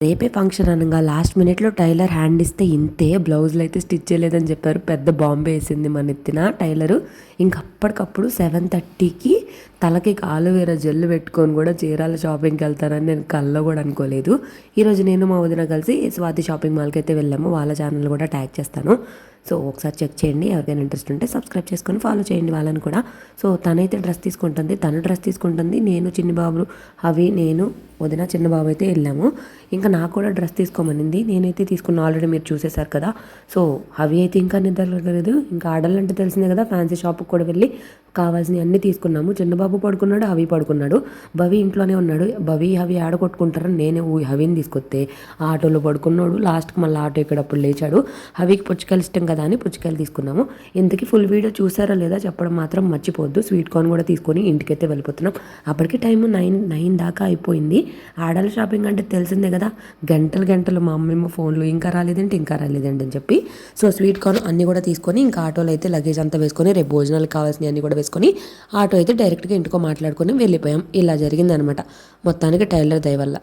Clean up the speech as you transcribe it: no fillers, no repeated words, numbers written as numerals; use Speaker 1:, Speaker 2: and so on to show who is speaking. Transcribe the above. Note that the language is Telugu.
Speaker 1: రేపే ఫంక్షన్ అనగా లాస్ట్ మినిట్లో టైలర్ హ్యాండ్ ఇస్తే ఇంతే, బ్లౌజులు అయితే స్టిచ్ చేయలేదని చెప్పారు. పెద్ద బాంబే వేసింది మన ఎత్తిన టైలరు. ఇంక అప్పటికప్పుడు 7:30కి తలకి ఆలోవేరా జెల్ పెట్టుకొని కూడా చీరాల షాపింగ్కి వెళ్తానని నేను కల్లో కూడా అనుకోలేదు. ఈరోజు నేను మా వదిన కలిసి స్వాతి షాపింగ్ మాల్కి అయితే వెళ్ళాము. వాళ్ళ ఛానల్ కూడా ట్యాగ్ చేస్తాను, సో ఒకసారి చెక్ చేయండి. ఎవరికైనా ఇంట్రెస్ట్ ఉంటే సబ్స్క్రైబ్ చేసుకొని ఫాలో చేయండి వాళ్ళని కూడా. సో తనైతే డ్రెస్ తీసుకుంటుంది, తను డ్రెస్ తీసుకుంటుంది. నేను చిన్నబాబు అవి నేను వదిన చిన్నబాబు అయితే వెళ్ళాము. ఇంకా నాకు కూడా డ్రెస్ తీసుకోమనింది. నేనైతే తీసుకున్న ఆల్రెడీ మీరు చూసేశారు కదా. సో అవి అయితే ఇంకా నిద్రలేదు. ఇంకా ఆడాలంటే తెలిసిందే కదా, ఫ్యాన్సీ షాప్కి కూడా వెళ్ళి కావాల్సినవి అన్నీ తీసుకున్నాము. చిన్నబాబు పడుకున్నాడు, హవి పడుకున్నాడు. భవి ఇంట్లోనే ఉన్నాడు. భవి హవి ఆడగొట్టుకుంటారని నేనే హవిని తీసుకొస్తే ఆటోలో పడుకున్నాడు. లాస్ట్కి మళ్ళీ ఆటో ఎక్కడప్పుడు లేచాడు. హవికి పుచ్చకాయలు ఇష్టం కదా అని పుచ్చకాయలు తీసుకున్నాము. ఇంతకీ ఫుల్ వీడియో చూసారా లేదా చెప్పడం మాత్రం మర్చిపోద్దు. స్వీట్ కార్న్ కూడా తీసుకొని ఇంటికైతే వెళ్ళిపోతున్నాం. అప్పటికి టైం 9 దాకా అయిపోయింది. ఆడాలి షాపింగ్ అంటే తెలిసిందే కదా, గంటలు మా అమ్మేమో ఫోన్లు ఇంకా రాలేదంటే అని చెప్పి. సో స్వీట్ కార్న్ అన్నీ కూడా తీసుకొని ఇంకా ఆటోలో అయితే లగేజ్ అంతా వేసుకొని రేపు భోజనాలకు కావాల్సినవి అన్నీ కూడా వేసుకొని ఆటో అయితే డైరెక్ట్గా ఇంటికో మాట్లాడుకొని వెళ్ళిపోయాం. ఇలా జరిగిందనమాట మొత్తానికి టైలర్ దయ వల్ల.